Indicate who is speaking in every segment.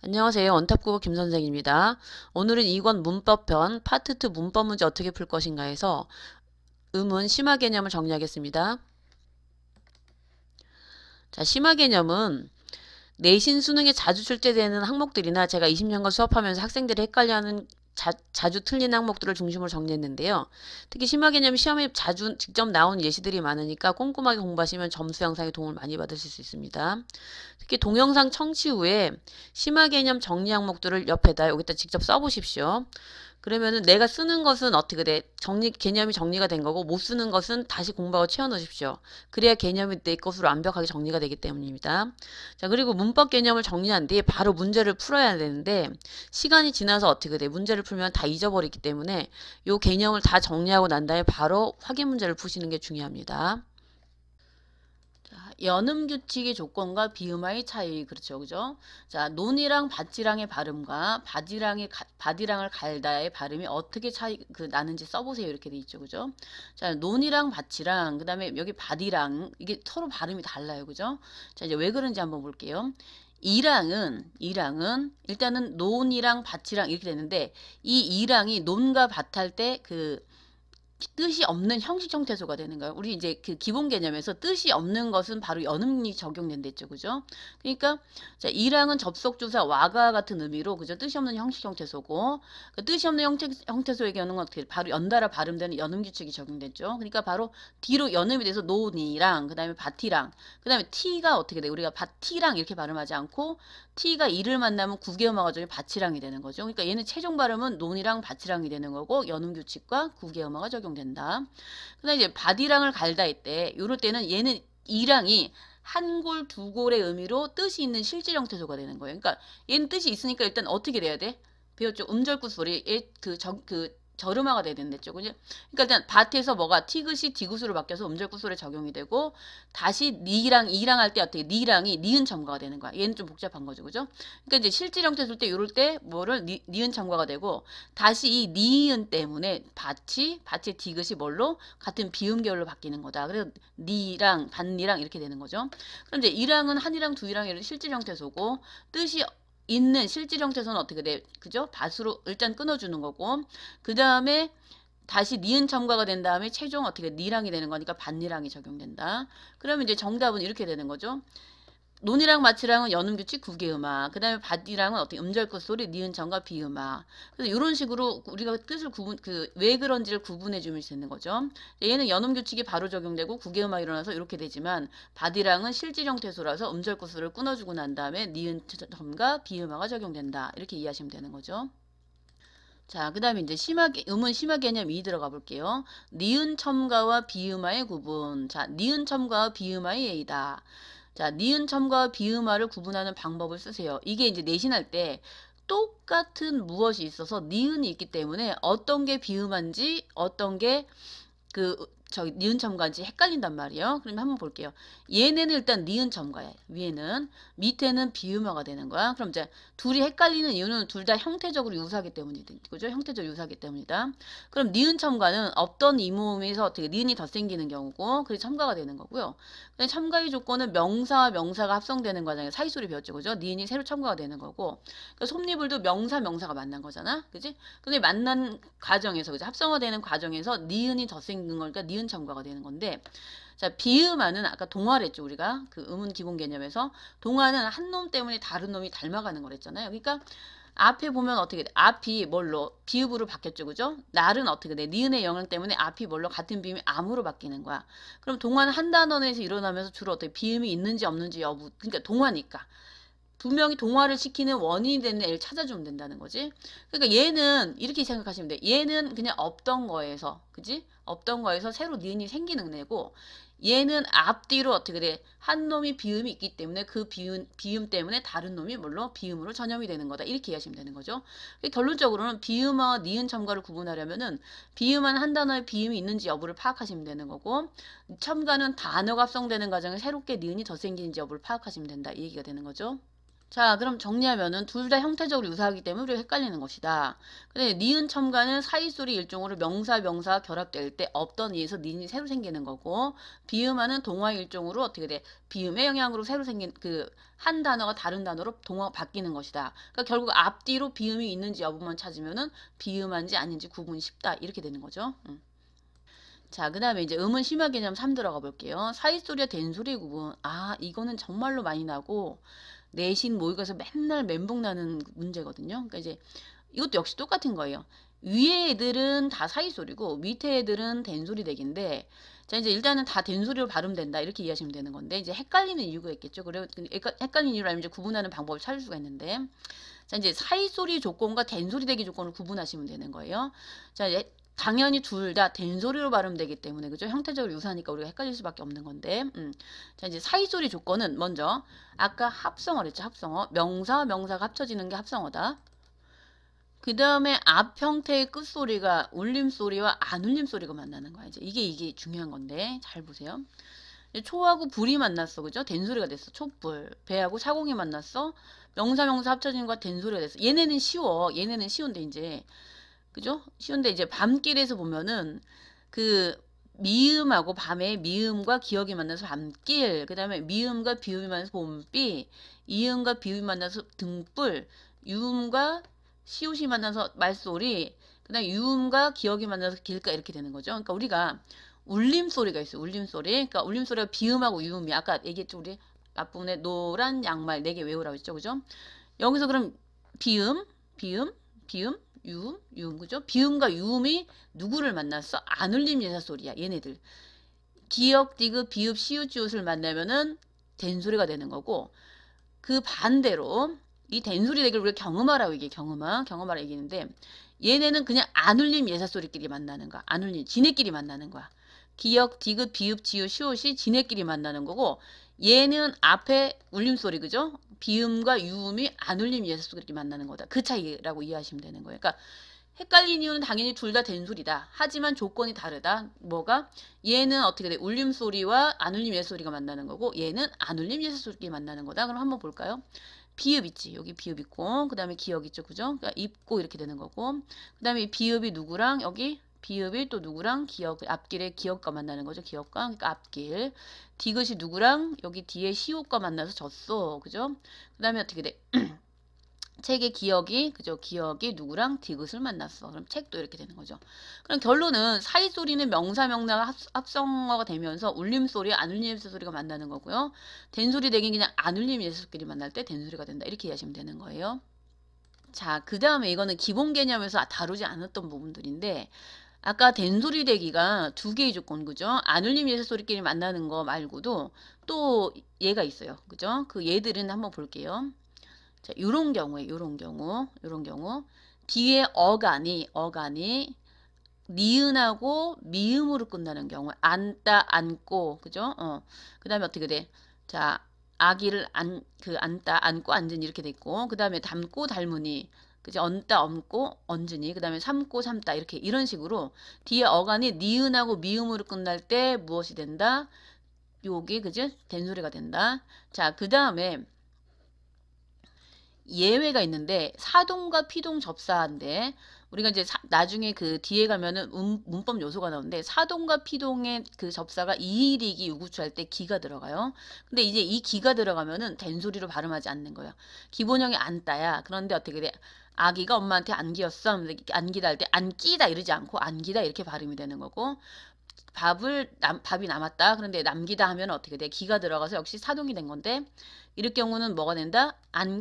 Speaker 1: 안녕하세요. 원탑국어 김선생입니다. 오늘은 2권 문법편 파트 2 문법 문제 어떻게 풀 것인가 해서 의문 심화 개념을 정리하겠습니다. 자, 심화 개념은 내신 수능에 자주 출제되는 항목들이나 제가 20년간 수업하면서 학생들이 헷갈려하는 자주 틀린 항목들을 중심으로 정리했는데요. 특히 심화 개념 시험에 자주 직접 나온 예시들이 많으니까 꼼꼼하게 공부하시면 점수 향상에 도움을 많이 받으실 수 있습니다. 특히 동영상 청취 후에 심화 개념 정리 항목들을 옆에다 여기다 직접 써보십시오. 그러면은 내가 쓰는 것은 어떻게 돼? 개념이 정리가 된 거고 못 쓰는 것은 다시 공부하고 채워 넣으십시오. 그래야 개념이 내 것으로 완벽하게 정리가 되기 때문입니다. 자, 그리고 문법 개념을 정리한 뒤에 바로 문제를 풀어야 되는데 시간이 지나서 어떻게 돼? 문제를 풀면 다 잊어버리기 때문에 요 개념을 다 정리하고 난 다음에 바로 확인 문제를 푸시는 게 중요합니다. 연음 규칙의 조건과 비음화의 차이, 그렇죠, 그죠? 자, 논이랑 밭이랑의 발음과 바디랑을 갈다의 발음이 어떻게 나는지 써보세요. 이렇게 돼 있죠, 그죠? 자, 논이랑 밭이랑 그다음에 여기 바디랑 이게 서로 발음이 달라요, 그죠? 자, 이제 왜 그런지 한번 볼게요. 이랑은 일단은 논이랑 밭이랑 이렇게 되는데 이 이랑이 논과 밭 할 때 뜻이 없는 형식 형태소가 되는 거예요. 우리 이제 그 기본 개념에서 뜻이 없는 것은 바로 연음이 적용된댔죠. 그죠? 그러니까 자, 이랑은 접속주사 와가 같은 의미로 그죠? 뜻이 없는 형식 형태소고 그 뜻이 없는 형태소의 경우는 어떻게 바로 연달아 발음되는 연음 규칙이 적용됐죠. 그러니까 바로 뒤로 연음이 돼서 논이랑 그다음에 밭이랑 그다음에 t가 어떻게 돼? 우리가 밭이랑 이렇게 발음하지 않고 t가 이를 만나면 구개음화가 적용 밭이랑이 되는 거죠. 그러니까 얘는 최종 발음은 논이랑 밭이랑이 되는 거고 연음 규칙과 구개음화가 적용된다. 그다음에 이제 바디랑을 갈다 때 요럴 때는 얘는 이랑이 한 골, 두 골의 의미로 뜻이 있는 실질 형태소가 되는 거예요. 그러니까 얘는 뜻이 있으니까 일단 어떻게 돼야 돼? 배웠죠? 음절구 소리, 절음화가 돼야 된댔죠. 그죠? 그러니까 일단 밭에서 뭐가 티귿이 디귿으로 바뀌어서 음절구소리에 적용이 되고 다시 니랑 이랑 할 때 어떻게 니랑이 니은 첨가가 되는 거야. 얘는 좀 복잡한 거죠. 그죠? 그러니까 이제 실질 형태 쓸 때 이럴 때 뭐를 니은 첨가가 되고 다시 이 니은 때문에 밭의 디귿이 뭘로 같은 비음 계열로 바뀌는 거다. 그래서 니랑 밭니랑 이렇게 되는 거죠. 그럼 이제 이랑은 한이랑 두이랑 이런 실질 형태소고 뜻이 있는 실질 형태소는 어떻게 돼? 그죠? 밭으로 일단 끊어주는 거고 그 다음에 다시 니은 첨가가 된 다음에 최종 어떻게 니랑이 되는 거니까 밭니랑이 적용된다. 그러면 이제 정답은 이렇게 되는 거죠. 논이랑 마치랑은 연음규칙 구개음화. 그 다음에 밭이랑은 어떻게 음절끝 소리 니은 첨가 비음화. 그래서 이런 식으로 우리가 뜻을 왜 그런지를 구분해 주면 되는 거죠. 얘는 연음규칙이 바로 적용되고 구개음화 일어나서 이렇게 되지만 밭이랑은 실질 형태소라서 음절끝 소리를 끊어주고 난 다음에 니은 첨가 비음화가 적용된다. 이렇게 이해하시면 되는 거죠. 자, 그 다음에 이제 음은 심화 개념 2 들어가 볼게요. 니은 첨가와 비음화의 구분. 자, 니은 첨가와 비음화의 예이다. 자, 니은 첨가와 비음화를 구분하는 방법을 쓰세요. 이게 이제 내신할 때 똑같은 무엇이 있어서 니은이 있기 때문에 어떤 게 비음한지 어떤 게 니은 첨가인지 헷갈린단 말이에요. 그러면 한번 볼게요. 얘네는 일단 니은 첨가야. 위에는. 밑에는 비음화가 되는 거야. 그럼 이제 둘이 헷갈리는 이유는 둘 다 형태적으로 유사하기 때문이다. 그죠? 형태적으로 유사하기 때문이다. 그럼 니은 첨가는 없던 이모음에서 어떻게 니은이 더 생기는 경우고 그게 첨가가 되는 거고요. 첨가의 조건은 명사와 명사가 합성되는 과정에 사이소리 배웠죠. 그죠? 니은이 새로 첨가가 되는 거고. 그러니까 솜니불도 명사가 만난 거잖아. 그지? 근데 만난 과정에서 그죠? 합성화되는 과정에서 니은이 더 생긴 거니까 니은 첨가가 되는 건데 자, 비음화는 아까 동화를 했죠. 우리가 그 음운 기본 개념에서 동화는 한 놈 때문에 다른 놈이 닮아가는 거랬잖아요. 그러니까 앞에 보면 어떻게 돼? 앞이 뭘로? 비읍으로 바뀌었죠. 그죠? 날은 어떻게 돼? 니은의 영향 때문에 앞이 뭘로? 같은 비음이 암으로 바뀌는 거야. 그럼 동화는 한 단어 내에서 일어나면서 주로 어떻게 비음이 있는지 없는지 여부. 그러니까 동화니까. 분명히 동화를 시키는 원인이 되는 애를 찾아주면 된다는 거지. 그러니까 얘는 이렇게 생각하시면 돼. 얘는 그냥 없던 거에서, 그지? 없던 거에서 새로 니은이 생기는 애고, 얘는 앞뒤로 어떻게 돼? 한 놈이 비음이 있기 때문에 그 비음 때문에 다른 놈이 물론 비음으로 전염이 되는 거다. 이렇게 이해하시면 되는 거죠. 결론적으로는 비음과 니은 첨가를 구분하려면은 비음한 한 단어에 비음이 있는지 여부를 파악하시면 되는 거고, 첨가는 단어가 합성되는 과정에 새롭게 니은이 더 생기는지 여부를 파악하시면 된다. 이 얘기가 되는 거죠. 자, 그럼 정리하면은 둘 다 형태적으로 유사하기 때문에 우리가 헷갈리는 것이다. 근데 니은 첨가는 사이소리 일종으로 명사가 결합될 때 없던 이에서 니은이 새로 생기는 거고, 비음화는 동화 일종으로 어떻게 돼? 비음의 영향으로 새로 생긴 한 단어가 다른 단어로 동화가 바뀌는 것이다. 그러니까 결국 앞뒤로 비음이 있는지 여부만 찾으면은 비음한지 아닌지 구분이 쉽다. 이렇게 되는 거죠. 자, 그 다음에 이제 음은 심화 개념 3 들어가 볼게요. 사이소리와 된소리 구분. 아, 이거는 정말로 많이 나고, 내신 모의고사 맨날 멘붕 나는 문제거든요. 그러니까 이제 이것도 역시 똑같은 거예요. 위에 애들은 다 사이소리고 밑에 애들은 된소리 댁인데, 자, 이제 일단은 다 된소리로 발음된다 이렇게 이해하시면 되는 건데, 이제 헷갈리는 이유가 있겠죠. 그래 헷갈리는 이유를 알면 이제 구분하는 방법을 찾을 수가 있는데, 자, 이제 사이소리 조건과 된소리 댁의 조건을 구분하시면 되는 거예요. 자, 이제 당연히 둘 다 된소리로 발음되기 때문에, 그죠? 형태적으로 유사하니까 우리가 헷갈릴 수밖에 없는 건데, 자, 이제 사이소리 조건은 먼저 아까 합성어랬죠. 합성어. 명사가 합쳐지는 게 합성어다. 그 다음에 앞 형태의 끝소리가 울림소리와 안 울림소리가 만나는 거야. 이게 중요한 건데, 잘 보세요. 초하고 불이 만났어. 그죠? 된소리가 됐어. 촛불. 배하고 사공이 만났어. 명사 합쳐진 거가 된소리가 됐어. 얘네는 쉬워. 얘네는 쉬운데, 이제. 그죠? 쉬운데, 이제 밤길에서 보면은, 미음하고 밤에 미음과 기억이 만나서 밤길, 그 다음에 미음과 비음이 만나서 봄비, 이음과 비음이 만나서 등불, 유음과 시옷이 만나서 말소리, 그 다음에 유음과 기억이 만나서 길가 이렇게 되는 거죠. 그러니까 우리가 울림소리가 있어요. 울림소리. 그러니까 울림소리가 비음하고 유음이 아까 얘기했죠. 우리 앞부분에 노란 양말 4개 외우라고 했죠. 그죠? 여기서 그럼 비음, 유음, 그죠? 비음과 유음이 누구를 만났어? 안 울림 예사소리야, 얘네들. 기역, 디귿, 비읍, 시읒, 지읒을 만나면은 된소리가 되는 거고, 그 반대로 이 된소리 대결 우리가 경음하라고 얘기해. 경음하라고 얘기했는데, 얘네는 그냥 안 울림 예사소리끼리 만나는 거야. 안 울림, 지네끼리 만나는 거야. 기역, 디귿, 비읍, 지읒, 시읒이 지네끼리 만나는 거고, 얘는 앞에 울림소리, 그죠? 비음과 유음이 안 울림 예사소리끼리 만나는 거다. 그 차이라고 이해하시면 되는 거예요. 그러니까 헷갈린 이유는 당연히 둘 다 된소리다. 하지만 조건이 다르다. 뭐가? 얘는 어떻게 돼? 울림소리와 안 울림 예사소리가 만나는 거고, 얘는 안 울림 예사소리끼리 만나는 거다. 그럼 한번 볼까요? 비읍 있지. 여기 비읍 있고, 그 다음에 기역 있죠. 그죠? 그러니까 입고 이렇게 되는 거고, 그 다음에 비읍이 누구랑, 여기 비읍이 또 누구랑 기역, 앞길에 기역과 만나는 거죠. 기역과. 그러니까 앞길. 디귿이 누구랑, 여기 뒤에 시옷과 만나서 졌어. 그죠? 그 다음에 어떻게 돼? 책의 기억이, 그죠? 기억이 누구랑 디귿을 만났어. 그럼 책도 이렇게 되는 거죠. 그럼 결론은 사이소리는 명사가 합성어가 되면서 울림소리, 안 울림 예사소리가 만나는 거고요. 된소리 대긴 그냥 안 울림 예사소리끼리 만날 때 된소리가 된다. 이렇게 이해하시면 되는 거예요. 자, 그 다음에 이거는 기본 개념에서 다루지 않았던 부분들인데, 아까 된소리 대기가 2개의 조건, 그죠? 안 울림 예사소리끼리 만나는 거 말고도 또 얘가 있어요. 그죠? 그 얘들은 한번 볼게요. 자, 요런 경우 뒤에 어간이 니은하고 미음으로 끝나는 경우, 앉다, 앉고, 그죠? 그 다음에 어떻게 돼? 자, 아기를 앉다, 앉고, 앉으니 이렇게 됐고, 그 다음에 닮고, 닮으니, 그죠? 얹다, 얹고, 얹으니, 그 다음에 삶고, 삶다, 이렇게, 이런 식으로 뒤에 어간이 니은하고 미음으로 끝날 때 무엇이 된다? 요게, 그죠? 된소리가 된다. 자, 그 다음에 예외가 있는데 사동과 피동 접사인데 우리가 이제 나중에 그 뒤에 가면은 문법 요소가 나오는데 사동과 피동의 그 접사가 이일이기 유구추할 때 기가 들어가요. 근데 이제 이 기가 들어가면은 된소리로 발음하지 않는 거예요. 기본형이 안따야. 그런데 어떻게 돼? 아기가 엄마한테 안기였어. 안기다 할 때 안기다 이러지 않고 안기다 이렇게 발음이 되는 거고, 밥이 남았다. 그런데 남기다 하면 어떻게 돼? 기가 들어가서 역시 사동이 된 건데, 이럴 경우는 뭐가 된다?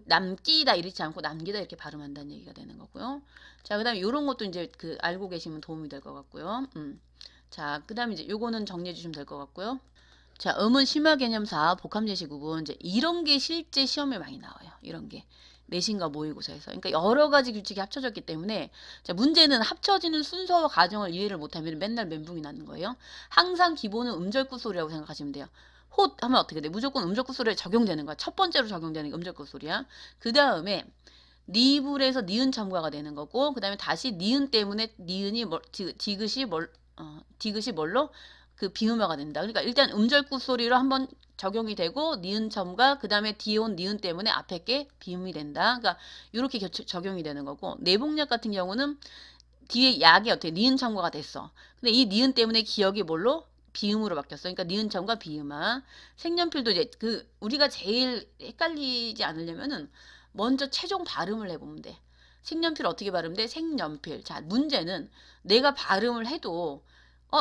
Speaker 1: 남기다 이렇지 않고 남기다 이렇게 발음한다는 얘기가 되는 거고요. 자, 그 다음에 이런 것도 이제 알고 계시면 도움이 될 것 같고요. 자, 그 다음에 이제 요거는 정리해 주시면 될 것 같고요. 자, 음은 심화 개념사, 복합예시 구분, 이제 이런 게 실제 시험에 많이 나와요. 이런 게. 내신과 모의고사에서. 그러니까 여러 가지 규칙이 합쳐졌기 때문에, 자, 문제는 합쳐지는 순서와 과정을 이해를 못하면 맨날 멘붕이 나는 거예요. 항상 기본은 음절구 소리라고 생각하시면 돼요. 홑 하면 어떻게 돼? 무조건 음절구 소리에 적용되는 거야. 첫 번째로 적용되는 게 음절구 소리야. 그 다음에 니불에서 니은 첨가가 되는 거고, 그 다음에 다시 니은 때문에 니은이 디귿이 뭘로? 그 비음화가 된다. 그러니까 일단 음절구 소리로 한번 적용이 되고 니은첨과 그 다음에 뒤에 온 니은 때문에 앞에 게 비음이 된다. 그러니까 이렇게 적용이 되는 거고, 내복약 같은 경우는 뒤에 약이 어떻게 니은 첨가가 됐어. 근데 이 니은 때문에 기억이 뭘로? 비음으로 바뀌었어. 그러니까 니은 첨가 비음아. 색연필도 이제 그 우리가 제일 헷갈리지 않으려면은 먼저 최종 발음을 해보면 돼. 색연필 어떻게 발음돼? 색연필. 자, 문제는 내가 발음을 해도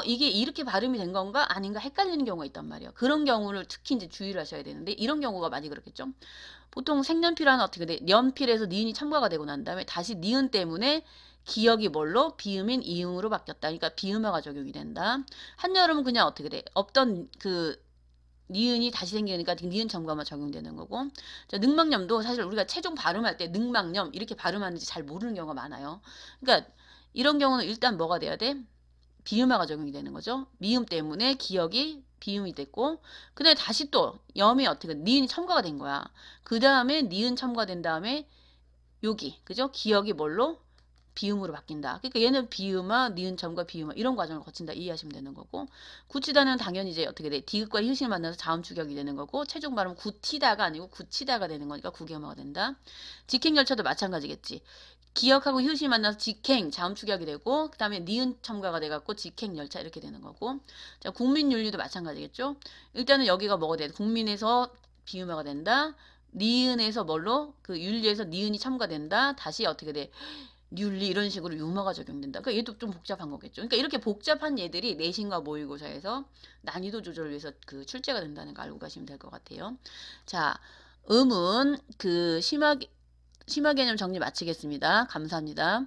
Speaker 1: 이게 이렇게 발음이 된 건가 아닌가 헷갈리는 경우가 있단 말이에요. 그런 경우를 특히 이제 주의를 하셔야 되는데, 이런 경우가 많이 그렇겠죠. 보통 색연필하는 어떻게 돼? 연필에서 니은이 첨가가 되고 난 다음에 다시 니은 때문에 기억이 뭘로? 비음인 이음으로 바뀌었다. 그러니까 비음화가 적용이 된다. 한여름은 그냥 어떻게 돼? 없던 그 니은이 다시 생기니까 니은 첨가만 적용되는 거고. 자, 능망염도 사실 우리가 최종 발음할 때 능망염 이렇게 발음하는지 잘 모르는 경우가 많아요. 그러니까 이런 경우는 일단 뭐가 돼야 돼? 비음화가 적용이 되는 거죠. 미음 때문에 기억이 비음이 됐고, 그 다음에 다시 또 염이 어떻게 니은이 첨가가 된 거야. 그 다음에 니은 첨가된 다음에 여기 그죠? 기억이 뭘로? 비음으로 바뀐다. 그러니까 얘는 비음화, 니은첨과 비음화 이런 과정을 거친다 이해하시면 되는 거고, 굳히다는 당연히 이제 어떻게 돼? 디귿과 히읗이 만나서 자음추격이 되는 거고, 최종 발음은 굳히다가 아니고 굳히다가 되는 거니까 구개음화가 된다. 직행열차도 마찬가지겠지. 기억하고 히읗이 만나서 직행, 자음추격이 되고, 그 다음에 니은 첨가가 돼갖고 직행열차 이렇게 되는 거고. 자, 국민윤리도 마찬가지겠죠. 일단은 여기가 뭐가 돼? 국민에서 비음화가 된다. 니은에서 뭘로? 그 윤리에서 니은이 첨가된다. 다시 어떻게 돼? 윤리 이런 식으로 유머가 적용된다. 그러니까 얘도 좀 복잡한 거겠죠. 그러니까 이렇게 복잡한 얘들이 내신과 모의고사에서 난이도 조절을 위해서 그 출제가 된다는 거 알고 가시면 될 것 같아요. 자, 음은 그 심화 개념 정리 마치겠습니다. 감사합니다.